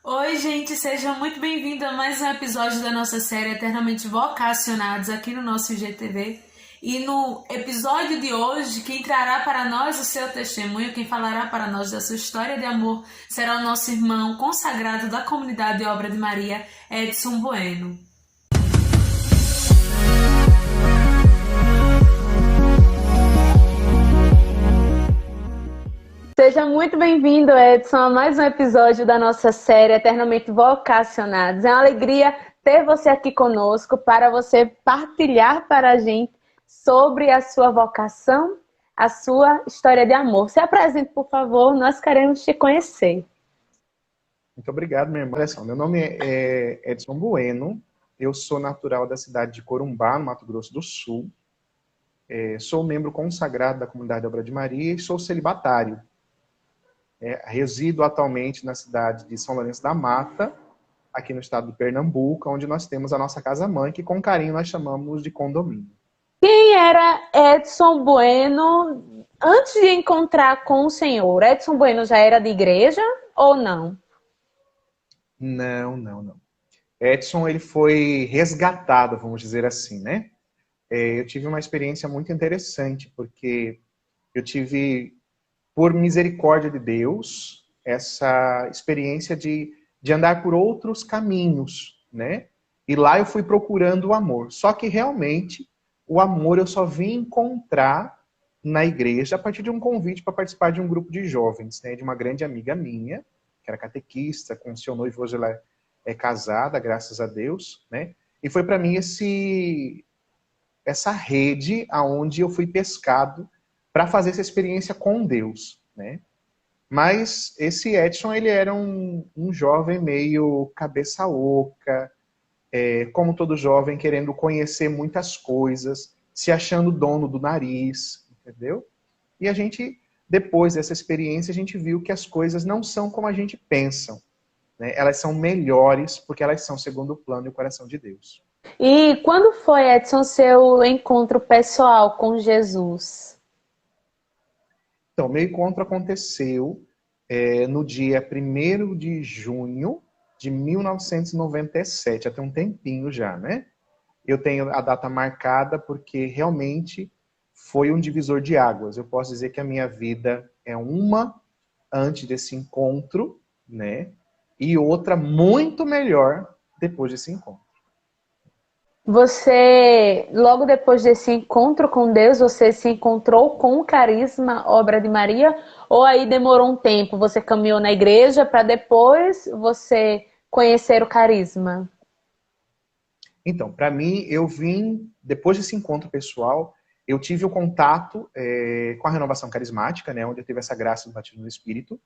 Oi, gente, sejam muito bem-vindos a mais um episódio da nossa série Eternamente Vocacionados aqui no nosso IGTV. E no episódio de hoje, quem trará para nós o seu testemunho, quem falará para nós da sua história de amor, será o nosso irmão consagrado da comunidade Obra de Maria, Edson Bueno. Seja muito bem-vindo, Edson, a mais um episódio da nossa série Eternamente Vocacionados. É uma alegria ter você aqui conosco para você partilhar para a gente sobre a sua vocação, a sua história de amor. Se apresente, por favor, nós queremos te conhecer. Muito obrigado, minha irmã. Olha só, meu nome é Edson Bueno, eu sou natural da cidade de Corumbá, no Mato Grosso do Sul. Sou membro consagrado da comunidade Obra de Maria e sou celibatário. Resido atualmente na cidade de São Lourenço da Mata, aqui no estado de Pernambuco, onde nós temos a nossa casa-mãe, que com carinho nós chamamos de condomínio. Quem era Edson Bueno antes de encontrar com o Senhor? Edson Bueno já era de igreja ou não? Não. Edson, ele foi resgatado, vamos dizer assim, né? Eu tive uma experiência muito interessante, porque eu tive, por misericórdia de Deus, essa experiência de andar por outros caminhos, né? E lá eu fui procurando o amor. Só que realmente, o amor eu só vim encontrar na igreja a partir de um convite para participar de um grupo de jovens, né? De uma grande amiga minha, que era catequista, com o seu noivo, hoje ela é casada, graças a Deus, né? E foi para mim essa rede aonde eu fui pescado para fazer essa experiência com Deus, né? Mas esse Edson, ele era um jovem meio cabeça oca, como todo jovem, querendo conhecer muitas coisas, se achando dono do nariz, entendeu? E a gente, depois dessa experiência, a gente viu que as coisas não são como a gente pensa, né? Elas são melhores porque elas são segundo o plano e o coração de Deus. E quando foi, Edson, seu encontro pessoal com Jesus? Então, meu encontro aconteceu no dia 1º de junho de 1997, até um tempinho já, né? Eu tenho a data marcada porque realmente foi um divisor de águas. Eu posso dizer que a minha vida é uma antes desse encontro, né? E outra muito melhor depois desse encontro. Você, logo depois desse encontro com Deus, você se encontrou com o carisma Obra de Maria? Ou aí demorou um tempo, você caminhou na igreja para depois você conhecer o carisma? Então, para mim, eu vim, depois desse encontro pessoal, eu tive o contato com a renovação carismática, né, onde eu tive essa graça do batismo no Espírito,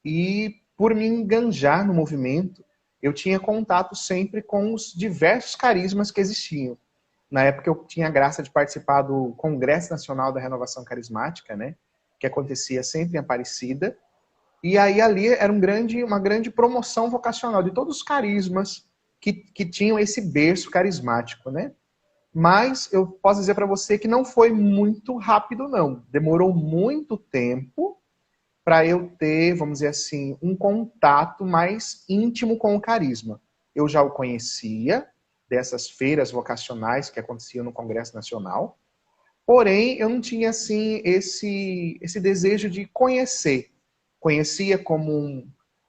e por me enganjar no movimento, eu tinha contato sempre com os diversos carismas que existiam. Na época eu tinha a graça de participar do Congresso Nacional da Renovação Carismática, né, que acontecia sempre em Aparecida, e aí ali era uma grande promoção vocacional de todos os carismas que tinham esse berço carismático, né? Mas eu posso dizer para você que não foi muito rápido, não. Demorou muito tempo para eu ter, vamos dizer assim, um contato mais íntimo com o carisma. Eu já o conhecia dessas feiras vocacionais que aconteciam no Congresso Nacional, porém eu não tinha assim esse desejo de conhecer. Conhecia como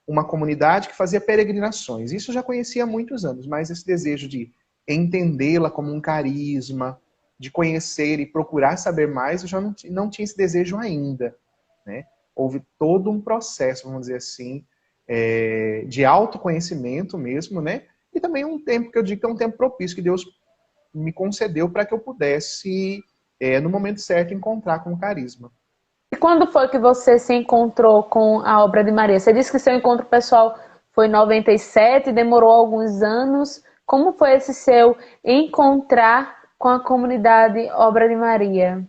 uma comunidade que fazia peregrinações. Isso eu já conhecia há muitos anos, mas esse desejo de entendê-la como um carisma, de conhecer e procurar saber mais, eu já não tinha esse desejo ainda, né? Houve todo um processo, vamos dizer assim, de autoconhecimento mesmo, né? E também um tempo que eu digo que é um tempo propício que Deus me concedeu para que eu pudesse, no momento certo, encontrar com o carisma. E quando foi que você se encontrou com a Obra de Maria? Você disse que seu encontro pessoal foi em 97, demorou alguns anos. Como foi esse seu encontrar com a comunidade Obra de Maria?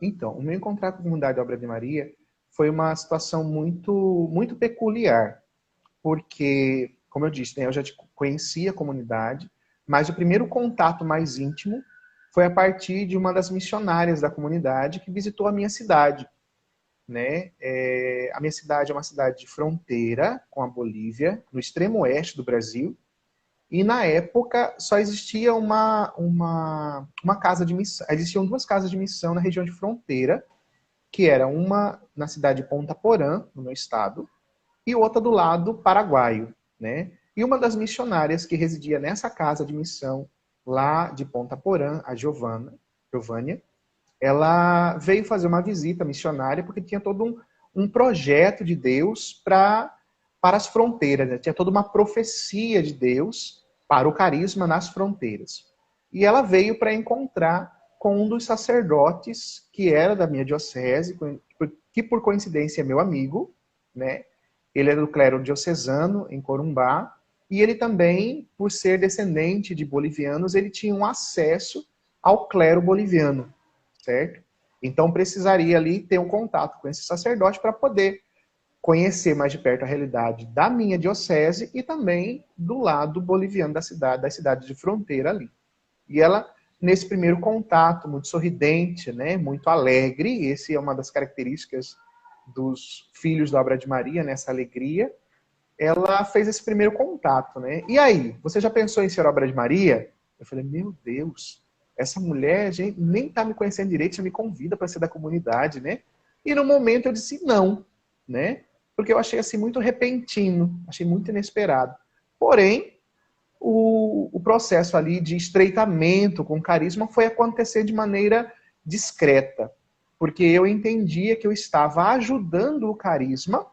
Então, o meu encontrar com a comunidade Obra de Maria foi uma situação muito, muito peculiar, porque, como eu disse, né, eu já conhecia a comunidade, mas o primeiro contato mais íntimo foi a partir de uma das missionárias da comunidade que visitou a minha cidade. né? A minha cidade é uma cidade de fronteira com a Bolívia, no extremo oeste do Brasil. E na época só existia uma casa de missão. Existiam duas casas de missão na região de fronteira, que era uma na cidade de Ponta Porã, no meu estado, e outra do lado paraguaio, né? E uma das missionárias que residia nessa casa de missão lá de Ponta Porã, a Giovânia, ela veio fazer uma visita missionária porque tinha todo um projeto de Deus para as fronteiras, né? Tinha toda uma profecia de Deus para o carisma nas fronteiras. E ela veio para encontrar com um dos sacerdotes que era da minha diocese, que por coincidência é meu amigo, né? Ele é do clero diocesano em Corumbá, e ele também, por ser descendente de bolivianos, ele tinha um acesso ao clero boliviano, certo? Então precisaria ali ter um contato com esse sacerdote para poder conhecer mais de perto a realidade da minha diocese e também do lado boliviano da cidade de fronteira ali. E ela, nesse primeiro contato, muito sorridente, né, muito alegre, esse é uma das características dos filhos da Obra de Maria, nessa alegria, ela fez esse primeiro contato, né? E aí, você já pensou em ser Obra de Maria? Eu falei, meu Deus, essa mulher, gente, nem tá me conhecendo direito, já me convida para ser da comunidade, né? E no momento eu disse não, né? Porque eu achei assim muito repentino, achei muito inesperado. Porém, o processo ali de estreitamento com carisma foi acontecer de maneira discreta, porque eu entendia que eu estava ajudando o carisma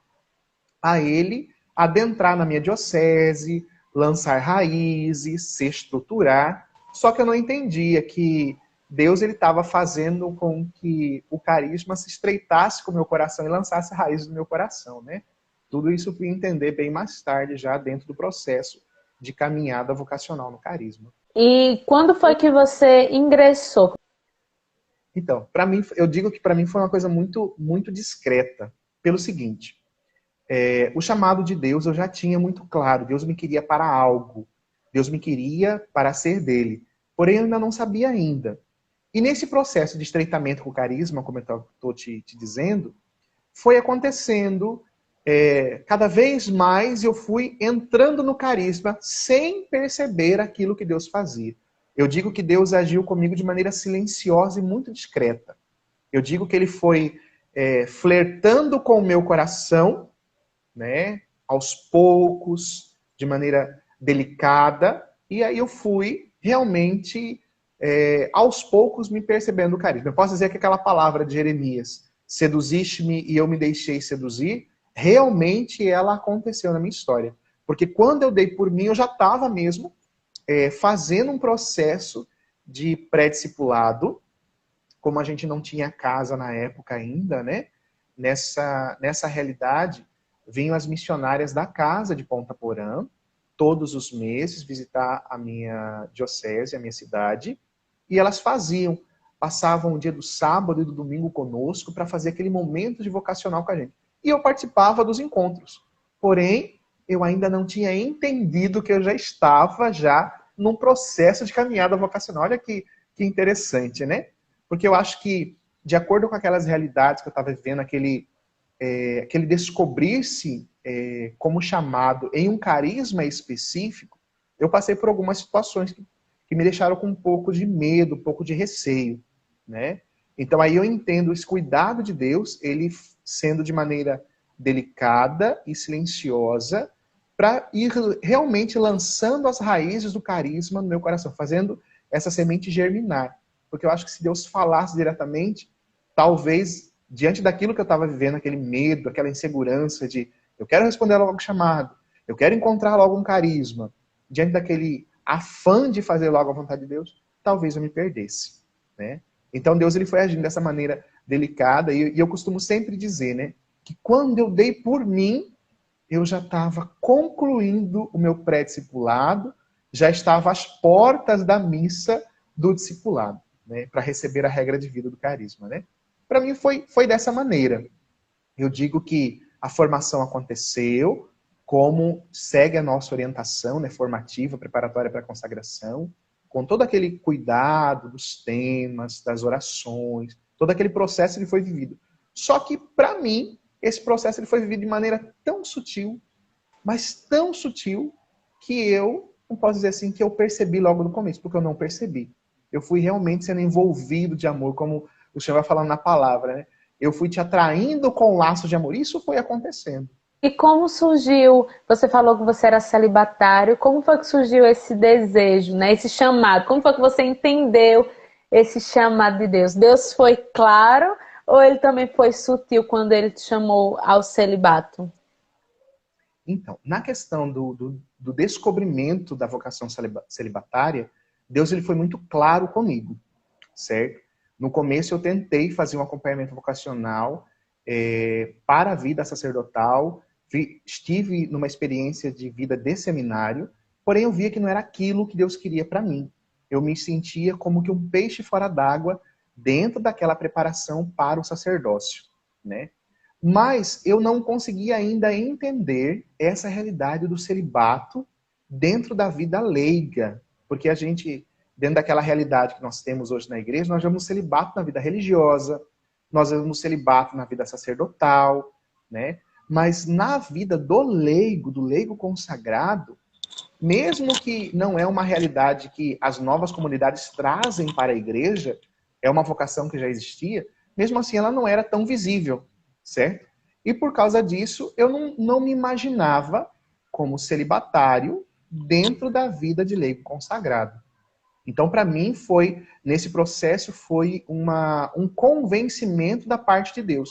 a ele adentrar na minha diocese, lançar raízes, se estruturar, só que eu não entendia que Deus ele estava fazendo com que o carisma se estreitasse com o meu coração e lançasse raízes no meu coração, né? Tudo isso eu fui entender bem mais tarde, já dentro do processo de caminhada vocacional no carisma. E quando foi que você ingressou? Então, para mim, eu digo que para mim foi uma coisa muito, muito discreta, pelo seguinte: o chamado de Deus eu já tinha muito claro. Deus me queria para algo. Deus me queria para ser dele. Porém, eu ainda não sabia ainda. E nesse processo de estreitamento com o carisma, como eu estou te dizendo, foi acontecendo cada vez mais eu fui entrando no carisma sem perceber aquilo que Deus fazia. Eu digo que Deus agiu comigo de maneira silenciosa e muito discreta. Eu digo que ele foi flertando com o meu coração, né, aos poucos, de maneira delicada, e aí eu fui realmente, aos poucos, me percebendo o carisma. Eu posso dizer que aquela palavra de Jeremias, seduziste-me e eu me deixei seduzir, realmente ela aconteceu na minha história. Porque quando eu dei por mim, eu já estava mesmo fazendo um processo de pré-discipulado, como a gente não tinha casa na época ainda, né? Nessa realidade, vinham as missionárias da casa de Ponta Porã, todos os meses, visitar a minha diocese, a minha cidade, e elas passavam o dia do sábado e do domingo conosco para fazer aquele momento de vocacional com a gente. E eu participava dos encontros. Porém, eu ainda não tinha entendido que eu já estava num processo de caminhada vocacional. Olha que interessante, né? Porque eu acho que, de acordo com aquelas realidades que eu estava vivendo, aquele descobrir-se como chamado em um carisma específico, eu passei por algumas situações que me deixaram com um pouco de medo, um pouco de receio, né? Então aí eu entendo esse cuidado de Deus, ele sendo de maneira delicada e silenciosa, para ir realmente lançando as raízes do carisma no meu coração, fazendo essa semente germinar. Porque eu acho que se Deus falasse diretamente, talvez, diante daquilo que eu estava vivendo, aquele medo, aquela insegurança de eu quero responder logo o chamado, eu quero encontrar logo um carisma, diante daquele afã de fazer logo a vontade de Deus, talvez eu me perdesse, né? Então Deus ele foi agindo dessa maneira delicada, e eu costumo sempre dizer, né, que quando eu dei por mim, eu já estava concluindo o meu pré-discipulado, já estava às portas da missa do discipulado, né, para receber a regra de vida do carisma, né? Para mim foi dessa maneira. Eu digo que a formação aconteceu, como segue a nossa orientação, né, formativa, preparatória para a consagração, com todo aquele cuidado dos temas, das orações, todo aquele processo ele foi vivido. Só que, para mim, esse processo ele foi vivido de maneira tão sutil, mas tão sutil, que eu, não posso dizer assim, que eu percebi logo no começo, porque eu não percebi. Eu fui realmente sendo envolvido de amor, como o Senhor vai falando na palavra, né? Eu fui te atraindo com laços de amor. Isso foi acontecendo. E como surgiu, você falou que você era celibatário, como foi que surgiu esse desejo, né? Esse chamado? Como foi que você entendeu esse chamado de Deus? Deus foi claro ou ele também foi sutil quando ele te chamou ao celibato? Então, na questão do descobrimento da vocação celibatária, Deus ele foi muito claro comigo, certo? No começo eu tentei fazer um acompanhamento vocacional para a vida sacerdotal, estive numa experiência de vida de seminário, porém eu via que não era aquilo que Deus queria para mim. Eu me sentia como que um peixe fora d'água dentro daquela preparação para o sacerdócio, né? Mas eu não conseguia ainda entender essa realidade do celibato dentro da vida leiga. Porque a gente, dentro daquela realidade que nós temos hoje na igreja, nós vemos celibato na vida religiosa, nós vemos celibato na vida sacerdotal, né? Mas na vida do leigo consagrado, mesmo que não é uma realidade que as novas comunidades trazem para a igreja, é uma vocação que já existia, mesmo assim ela não era tão visível, certo? E por causa disso, eu não me imaginava como celibatário dentro da vida de leigo consagrado. Então, para mim, nesse processo, foi um convencimento da parte de Deus.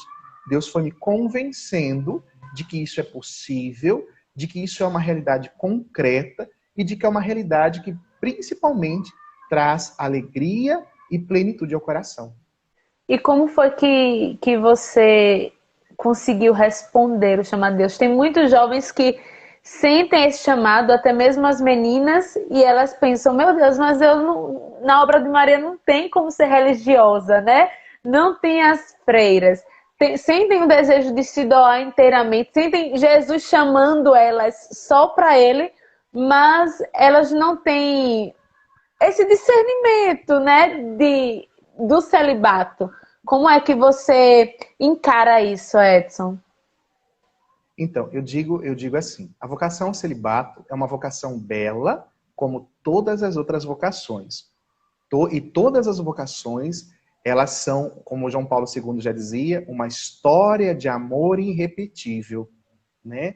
Deus foi me convencendo de que isso é possível, de que isso é uma realidade concreta e de que é uma realidade que, principalmente, traz alegria e plenitude ao coração. E como foi que você conseguiu responder o chamado de Deus? Tem muitos jovens que sentem esse chamado, até mesmo as meninas, e elas pensam, meu Deus, mas na obra de Maria não tem como ser religiosa, né? Não tem as freiras. Sentem o desejo de se doar inteiramente, sentem Jesus chamando elas só para ele, mas elas não têm esse discernimento, né, do celibato. Como é que você encara isso, Edson? Então, eu digo assim, a vocação ao celibato é uma vocação bela, como todas as outras vocações. E todas as vocações, elas são, como João Paulo II já dizia, uma história de amor irrepetível, né?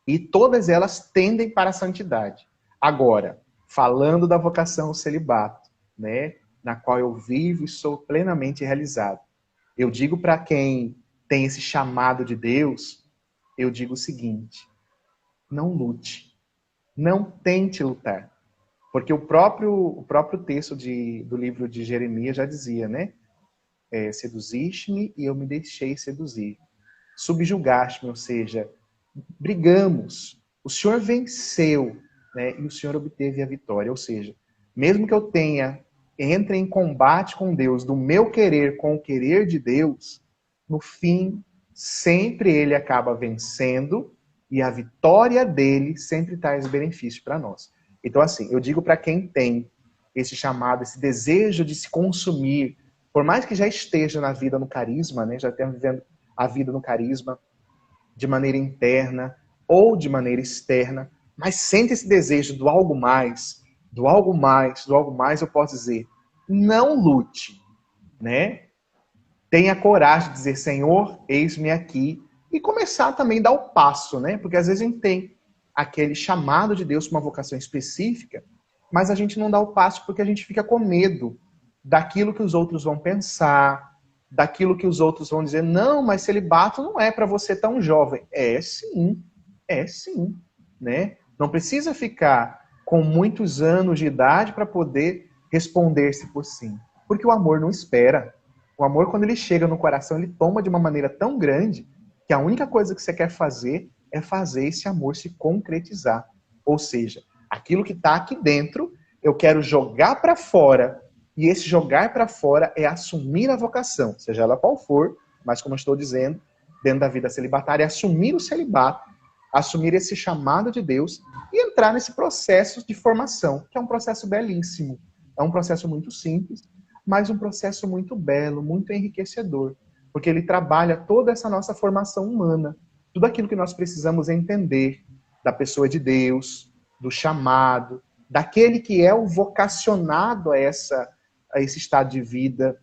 E todas elas tendem para a santidade. Agora, falando da vocação ao celibato, né, na qual eu vivo e sou plenamente realizado, eu digo para quem tem esse chamado de Deus, eu digo o seguinte: não lute, não tente lutar. Porque o próprio texto do livro de Jeremias já dizia, né? Seduziste-me e eu me deixei seduzir. Subjugaste-me, ou seja, brigamos. O Senhor venceu, né? E o Senhor obteve a vitória. Ou seja, mesmo que eu entre em combate com Deus, do meu querer com o querer de Deus, no fim, sempre ele acaba vencendo e a vitória dele sempre traz benefício para nós. Então, assim, eu digo para quem tem esse chamado, esse desejo de se consumir, por mais que já esteja na vida no carisma, né, já esteja vivendo a vida no carisma de maneira interna ou de maneira externa, mas sente esse desejo do algo mais, do algo mais, do algo mais, eu posso dizer, não lute, né? Tenha coragem de dizer, Senhor, eis-me aqui, e começar também a dar o passo, né? Porque às vezes a gente tem aquele chamado de Deus para uma vocação específica, mas a gente não dá o passo porque a gente fica com medo daquilo que os outros vão pensar, daquilo que os outros vão dizer, não, mas celibato não é para você tão jovem. É sim, né? Não precisa ficar com muitos anos de idade para poder responder-se por sim. Porque o amor não espera. O amor, quando ele chega no coração, ele toma de uma maneira tão grande que a única coisa que você quer fazer é fazer esse amor se concretizar. Ou seja, aquilo que está aqui dentro, eu quero jogar para fora. E esse jogar para fora é assumir a vocação, seja ela qual for, mas como eu estou dizendo, dentro da vida celibatária, é assumir o celibato, assumir esse chamado de Deus e entrar nesse processo de formação, que é um processo belíssimo. É um processo muito simples, mas um processo muito belo, muito enriquecedor. porque ele trabalha toda essa nossa formação humana. Tudo aquilo que nós precisamos entender da pessoa de Deus, do chamado, daquele que é o vocacionado a esse estado de vida,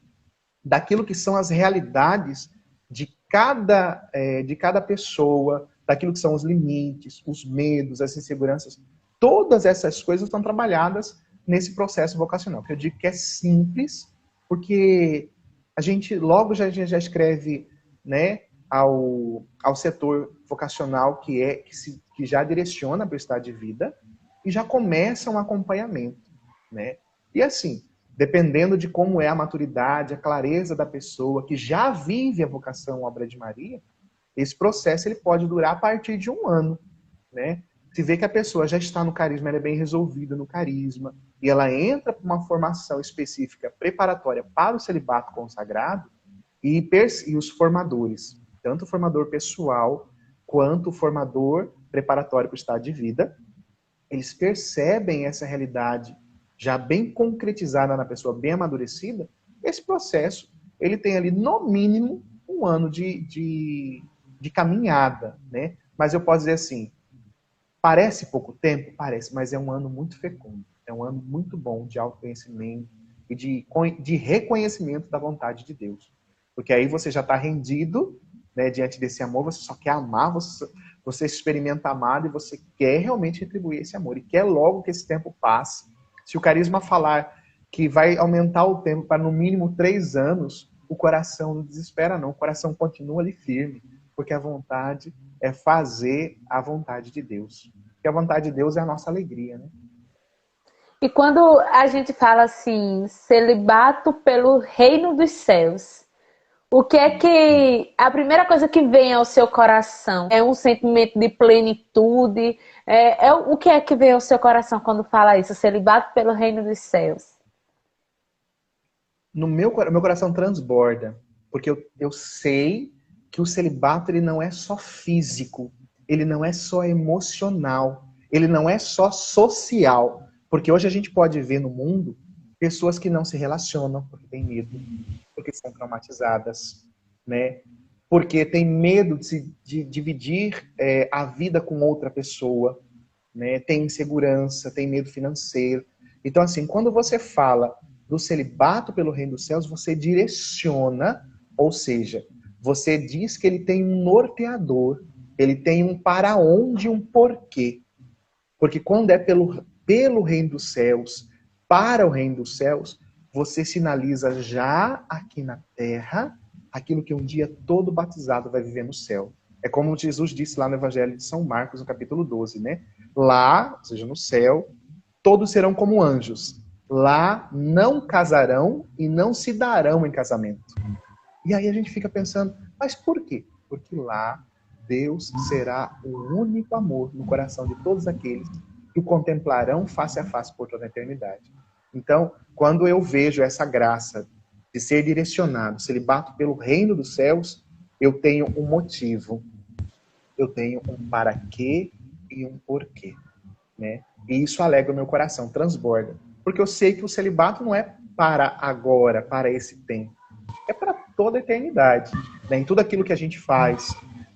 daquilo que são as realidades de cada pessoa, daquilo que são os limites, os medos, as inseguranças. Todas essas coisas estão trabalhadas nesse processo vocacional. Eu digo que é simples, porque a gente logo já escreve, né, ao setor vocacional que já direciona para o estado de vida e já começa um acompanhamento, né? E assim, dependendo de como é a maturidade, a clareza da pessoa que já vive a vocação Obra de Maria, esse processo ele pode durar a partir de 1 ano, né? Se vê que a pessoa já está no carisma, ela é bem resolvida no carisma, e ela entra para uma formação específica preparatória para o celibato consagrado, e os formadores, tanto o formador pessoal quanto o formador preparatório para o estado de vida, eles percebem essa realidade já bem concretizada na pessoa, bem amadurecida. Esse processo, ele tem ali no mínimo 1 ano de caminhada, né? Mas eu posso dizer assim, parece pouco tempo? Parece, mas é um ano muito fecundo. É um ano muito bom de autoconhecimento e de reconhecimento da vontade de Deus. Porque aí você já está rendido, né, diante desse amor, você só quer amar, você experimenta amado e você quer realmente retribuir esse amor. E quer logo que esse tempo passe. Se o carisma falar que vai aumentar o tempo para no mínimo 3 anos, o coração não desespera não. O coração continua ali firme. Porque a vontade é fazer a vontade de Deus. Porque a vontade de Deus é a nossa alegria, né? E quando a gente fala assim, celibato pelo reino dos céus, o que é que a primeira coisa que vem ao seu coração? É um sentimento de plenitude? O que é que vem ao seu coração quando fala isso? Celibato pelo reino dos céus. No meu coração transborda, porque eu sei que o celibato ele não é só físico, ele não é só emocional, ele não é só social. Porque hoje a gente pode ver no mundo pessoas que não se relacionam porque têm medo, porque são traumatizadas, né? Porque tem medo de dividir a vida com outra pessoa, né? Tem insegurança, tem medo financeiro. Então, assim, quando você fala do celibato pelo reino dos céus, você direciona, ou seja, você diz que ele tem um norteador, ele tem um para onde, um porquê. Porque quando é pelo reino dos céus, para o reino dos céus, você sinaliza já aqui na terra aquilo que um dia todo batizado vai viver no céu. É como Jesus disse lá no Evangelho de São Marcos, no capítulo 12, né? Lá, ou seja, no céu, todos serão como anjos. Lá não casarão e não se darão em casamento. E aí a gente fica pensando, mas por quê? Porque lá Deus será o único amor no coração de todos aqueles que o contemplarão face a face por toda a eternidade. Então, quando eu vejo essa graça de ser direcionado, celibato pelo reino dos céus, eu tenho um motivo, eu tenho um para quê e um porquê, né? E isso alegra o meu coração, transborda. Porque eu sei que o celibato não é para agora, para esse tempo. É para toda a eternidade, né? Em tudo aquilo que a gente faz,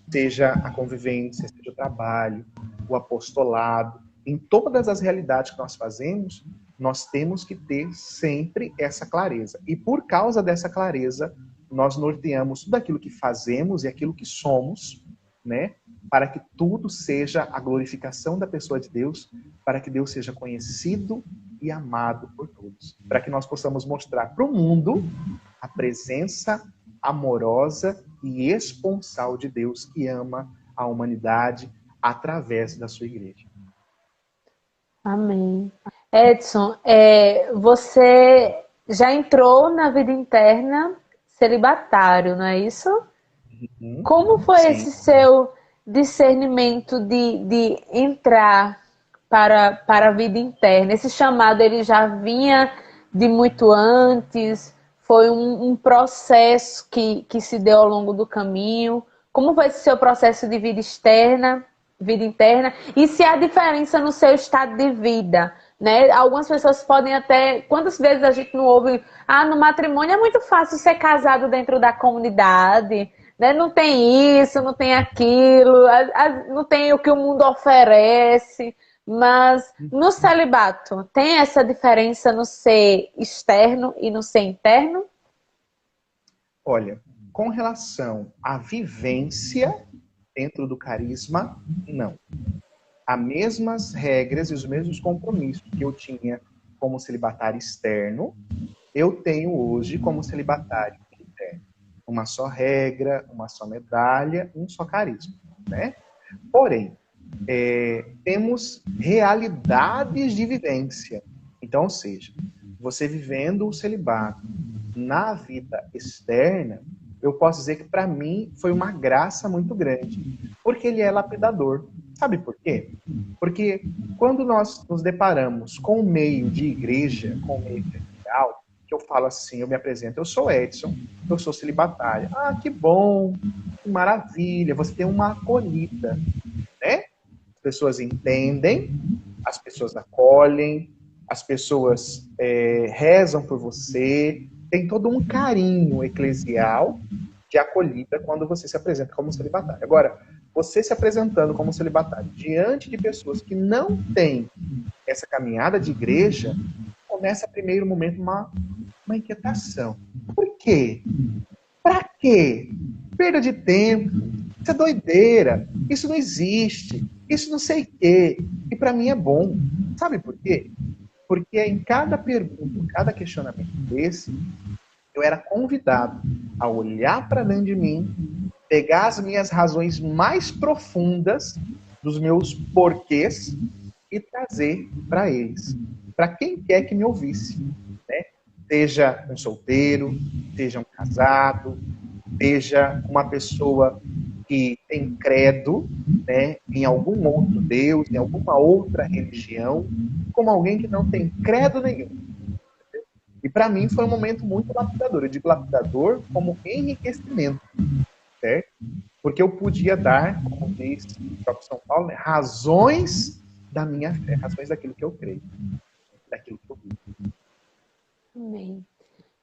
seja a convivência, seja o trabalho, o apostolado, em todas as realidades que nós fazemos, nós temos que ter sempre essa clareza. E por causa dessa clareza, nós norteamos tudo aquilo que fazemos e aquilo que somos, né? Para que tudo seja a glorificação da pessoa de Deus, para que Deus seja conhecido e amado por todos. Para que nós possamos mostrar para o mundo a presença amorosa e esponsal de Deus que ama a humanidade através da sua igreja. Amém. Edson, você já entrou na vida interna celibatário, não é isso? Como foi Sim. esse seu discernimento de entrar para a vida interna? Esse chamado ele já vinha de muito antes? Foi um processo que se deu ao longo do caminho? Como foi esse seu processo de vida externa, vida interna? E se há diferença no seu estado de vida, né? Algumas pessoas podem até... Quantas vezes a gente não ouve... no matrimônio é muito fácil ser casado dentro da comunidade, né? Não tem isso, não tem aquilo, não tem o que o mundo oferece. Mas no celibato, tem essa diferença no ser externo e no ser interno? Olha, com relação à vivência dentro do carisma, não. As mesmas regras e os mesmos compromissos que eu tinha como celibatário externo, eu tenho hoje como celibatário interno. Uma só regra, uma só medalha, um só carisma, né? Porém, temos realidades de vivência. Então, ou seja, você vivendo o celibato na vida externa, eu posso dizer que para mim foi uma graça muito grande, porque ele é lapidador. Sabe por quê? Porque quando nós nos deparamos com o meio de igreja, com o meio eclesial, que eu falo assim, eu me apresento, eu sou Edson, eu sou celibatária. Ah, que bom, que maravilha, você tem uma acolhida, né? As pessoas entendem, as pessoas acolhem, as pessoas rezam por você, tem todo um carinho eclesial de acolhida quando você se apresenta como celibatário. Agora, você se apresentando como celibatário diante de pessoas que não têm essa caminhada de igreja, começa a primeiro momento uma inquietação. Por quê? Pra quê? Perda de tempo. Isso é doideira. Isso não existe. Isso não sei o quê. E para mim é bom. Sabe por quê? Porque em cada pergunta, em cada questionamento desse, eu era convidado a olhar para dentro de mim, pegar as minhas razões mais profundas dos meus porquês e trazer para eles, para quem quer que me ouvisse, né? Seja um solteiro, seja um casado, seja uma pessoa que tem credo, né, em algum outro Deus, em alguma outra religião, como alguém que não tem credo nenhum. E para mim foi um momento muito lapidador. Eu digo lapidador como enriquecimento, certo? Porque eu podia dar, como diz o próprio São Paulo, né, razões da minha fé, razões daquilo que eu creio, daquilo que eu vivo. Amém.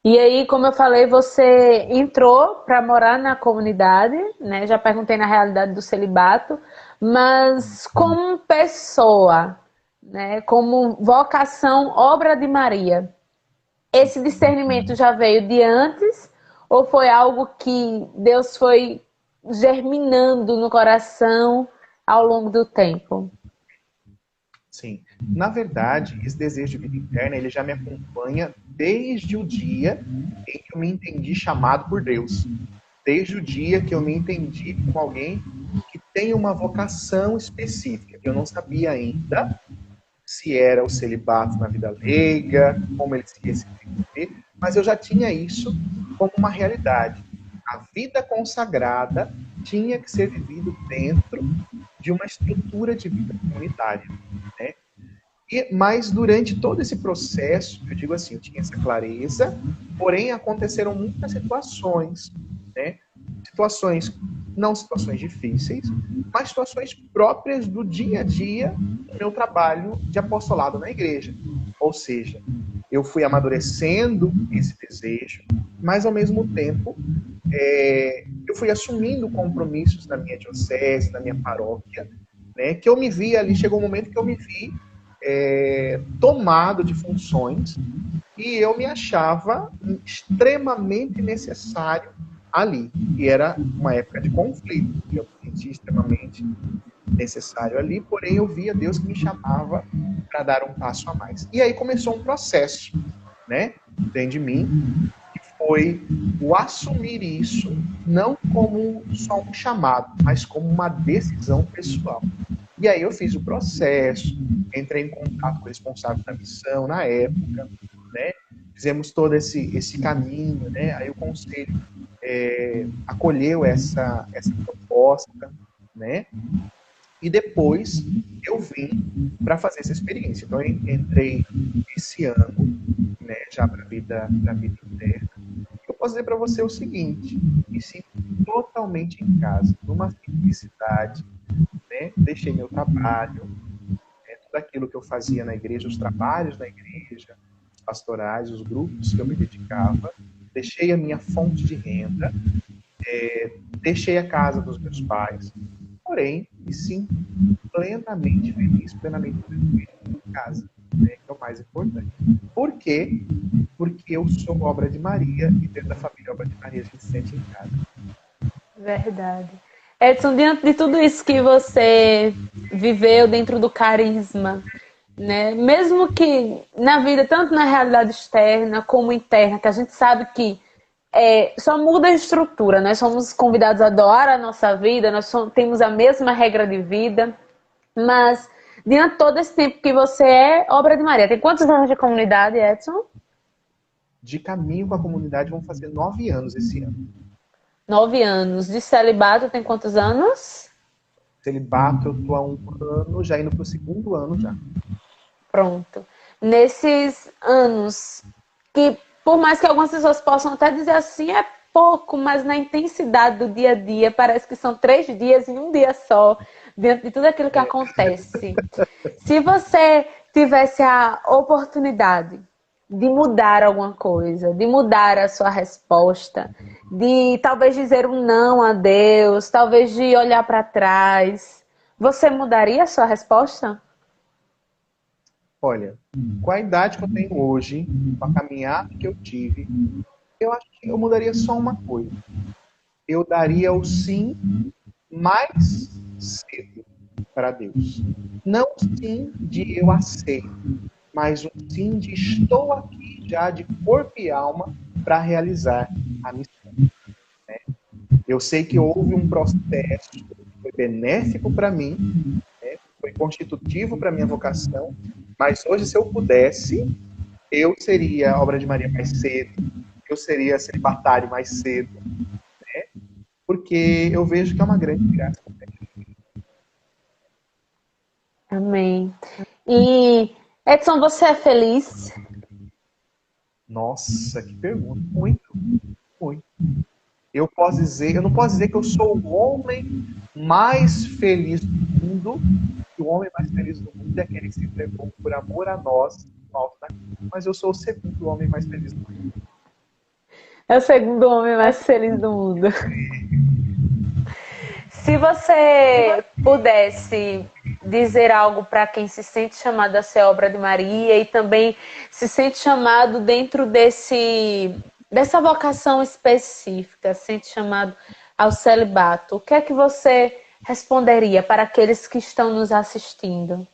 E aí, como eu falei, você entrou para morar na comunidade, né? Já perguntei na realidade do celibato, mas como pessoa, né? Como vocação, obra de Maria, esse discernimento já veio de antes ou foi algo que Deus foi germinando no coração ao longo do tempo? Sim. Na verdade, esse desejo de vida interna, ele já me acompanha desde o dia em que eu me entendi chamado por Deus. Desde o dia que eu me entendi como alguém que tem uma vocação específica, que eu não sabia ainda se era o celibato na vida leiga, como ele se ia se viver, mas eu já tinha isso como uma realidade. A vida consagrada tinha que ser vivida dentro de uma estrutura de vida comunitária, né? Mas durante todo esse processo, eu digo assim, eu tinha essa clareza, porém aconteceram muitas situações, né? Não situações difíceis, mas situações próprias do dia a dia do meu trabalho de apostolado na igreja. Ou seja, eu fui amadurecendo esse desejo, mas ao mesmo tempo eu fui assumindo compromissos na minha diocese, na minha paróquia, né? Que eu me vi ali, chegou um momento que eu me vi tomado de funções e eu me achava extremamente necessário ali. E era uma época de conflito, eu me sentia extremamente necessário ali, porém eu via Deus que me chamava para dar um passo a mais. E aí começou um processo, né, dentro de mim, que foi o assumir isso, não como só um chamado, mas como uma decisão pessoal. E aí eu fiz o processo, entrei em contato com o responsável da missão na época, né? Fizemos todo esse caminho, né? Aí o conselho acolheu essa proposta, né? E depois eu vim para fazer essa experiência. Então eu entrei esse ano, né, já para a vida interna. Eu posso dizer para você o seguinte: me sinto totalmente em casa, numa simplicidade, né? Deixei meu trabalho, daquilo que eu fazia na igreja, os trabalhos na igreja, os pastorais, os grupos que eu me dedicava, deixei a minha fonte de renda, deixei a casa dos meus pais, porém, me sinto plenamente feliz, plenamente tranquilo em casa, né, que é o mais importante. Por quê? Porque eu sou obra de Maria e dentro da família Obra de Maria a gente se sente em casa. Verdade. Edson, diante de tudo isso que você viveu dentro do carisma, né? Mesmo que na vida, tanto na realidade externa como interna, que a gente sabe que só muda a estrutura, nós somos convidados a doar a nossa vida, temos a mesma regra de vida, mas diante de todo esse tempo que você é obra de Maria, tem quantos anos de comunidade, Edson? De caminho com a comunidade vão fazer 9 anos esse ano. 9 anos. De celibato tem quantos anos? Celibato eu tô há 1 ano, já indo pro 2º ano já. Pronto. Nesses anos, que por mais que algumas pessoas possam até dizer assim, é pouco, mas na intensidade do dia a dia, parece que são 3 dias em um dia só, dentro de tudo aquilo que acontece. Se você tivesse a oportunidade de mudar alguma coisa, de mudar a sua resposta, de talvez dizer um não a Deus, talvez de olhar para trás, você mudaria a sua resposta? Olha, com a idade que eu tenho hoje, com a caminhada que eu tive, eu acho que eu mudaria só uma coisa. Eu daria o sim mais cedo para Deus. Não o sim de eu aceito, mas um sim de estou aqui já de corpo e alma para realizar a missão. Né? Eu sei que houve um processo que foi benéfico para mim, né? Foi constitutivo para minha vocação, mas hoje, se eu pudesse, eu seria a Obra de Maria mais cedo, eu seria celibatário mais cedo, né? Porque eu vejo que é uma grande graça. Amém. E, Edson, você é feliz? Nossa, que pergunta. Muito, muito. Eu não posso dizer que eu sou o homem mais feliz do mundo, que o homem mais feliz do mundo é aquele que se entregou por amor a nós, no alto da cruz. Mas eu sou o segundo homem mais feliz do mundo. É o segundo homem mais feliz do mundo. Se você pudesse dizer algo para quem se sente chamado a ser obra de Maria e também se sente chamado dentro dessa vocação específica, se sente chamado ao celibato, o que é que você responderia para aqueles que estão nos assistindo?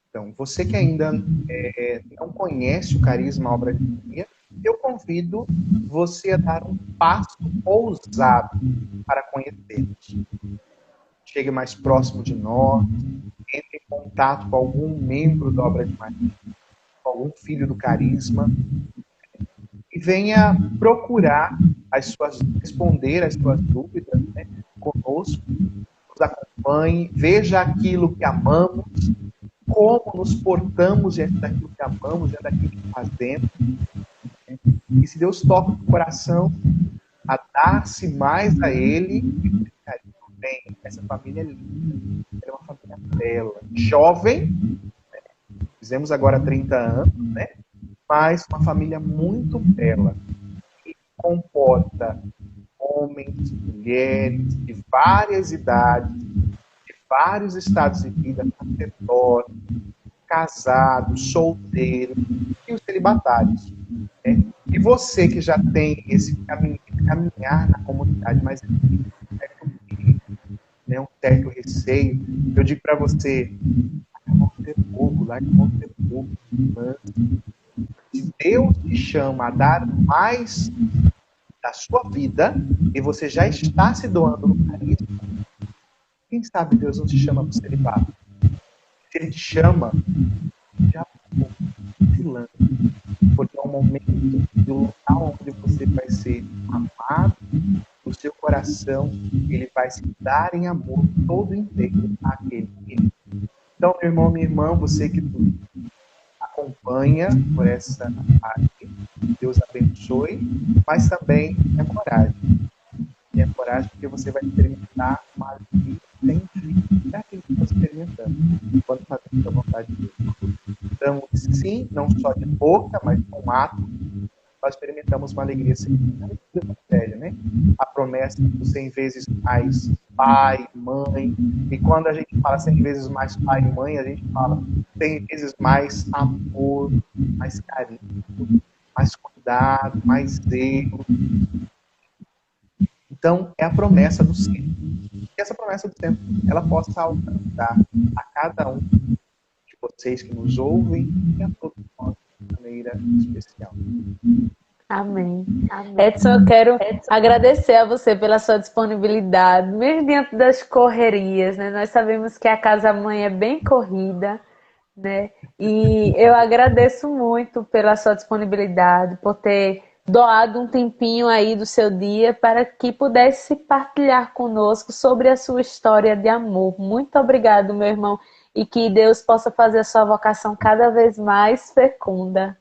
Então, você que ainda não conhece o carisma Obra de Maria, eu convido você a dar um passo ousado para conhecê-los. Chegue mais próximo de nós, entre em contato com algum membro da Obra de Maria, com algum filho do carisma, e venha procurar responder as suas dúvidas, né, conosco, nos acompanhe, veja aquilo que amamos, como nos portamos diante daquilo que amamos, diante daquilo que fazemos. E se Deus toca o coração a dar-se mais a Ele, bem, essa família é linda, ela é uma família bela, jovem, né? Fizemos agora 30 anos, né? Mas uma família muito bela, que comporta homens, mulheres de várias idades, de vários estados de vida, sacerdotes, casados, solteiros e os celibatários. Né? E você que já tem esse caminhar na comunidade, mas né, um certo receio, eu digo para você, larga a mão do povo, se Deus te chama a dar mais da sua vida e você já está se doando no carisma, quem sabe Deus não te chama para o celibato? Se Ele te chama, já se lança, porque é um momento e um local onde você vai ser amado, o seu coração ele vai se dar em amor todo inteiro àquele que. Então, meu irmão, minha irmã, você que acompanha por essa arte, Deus abençoe, mas também tenha coragem. Tenha coragem porque você vai experimentar uma alegria sempre é aquilo que nós experimentamos quando fazemos a vontade de Deus. Então, sim, não só de boca, mas com ato, nós experimentamos uma alegria sem fim do Evangelho, né? A promessa do 100 vezes mais pai, mãe. E quando a gente fala 100 vezes mais pai e mãe, a gente fala 100 vezes mais amor, mais carinho, mais cuidado, mais zelo. Então, é a promessa do sempre. E essa promessa do sempre, ela possa alcançar a cada um de vocês que nos ouvem e a todos nós de maneira especial. Amém. Edson, eu quero agradecer a você pela sua disponibilidade, mesmo diante das correrias, né? Nós sabemos que a casa-mãe é bem corrida, né? E eu agradeço muito pela sua disponibilidade, por ter doado um tempinho aí do seu dia para que pudesse partilhar conosco sobre a sua história de amor. Muito obrigado, meu irmão, e que Deus possa fazer a sua vocação cada vez mais fecunda.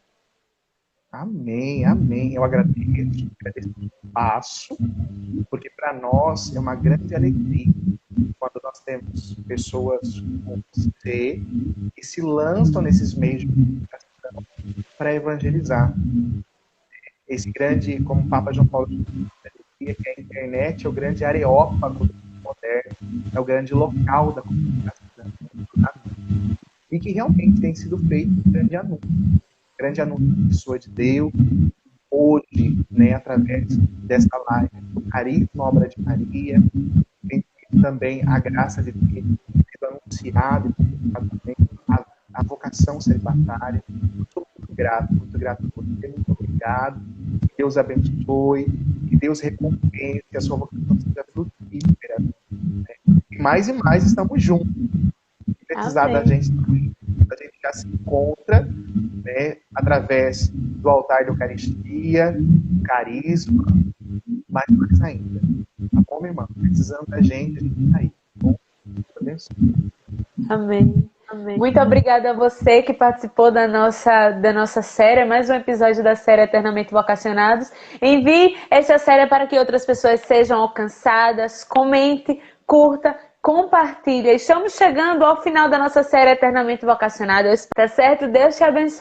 Amém, amém. Eu agradeço o espaço, porque para nós é uma grande alegria quando nós temos pessoas como você que se lançam nesses meios de comunicação para evangelizar. Esse grande, como o Papa João Paulo dizia, que a internet é o grande areópago do mundo moderno, é o grande local da comunicação, e que realmente tem sido feito um grande anúncio da pessoa de Deus, hoje, né, através dessa live, do carisma, obra de Maria, tem também a graça de ter sido anunciado e publicado também a vocação celibatária. Estou muito grato por você, muito obrigado. Que Deus abençoe, que Deus recompense, que a sua vocação seja frutífera. Né? E mais estamos juntos. Se precisar da gente também, a gente já se encontra, né, através do altar da Eucaristia, carisma, mas mais ainda. Tá bom, minha irmã? Precisando da gente, a gente está aí. Tá bom? Deus abençoe. Amém. Muito obrigada a você que participou da nossa série, mais um episódio da série Eternamente Vocacionados. Envie essa série para que outras pessoas sejam alcançadas. Comente, curta, compartilhe. Estamos chegando ao final da nossa série Eternamente Vocacionados. Tá certo? Deus te abençoe.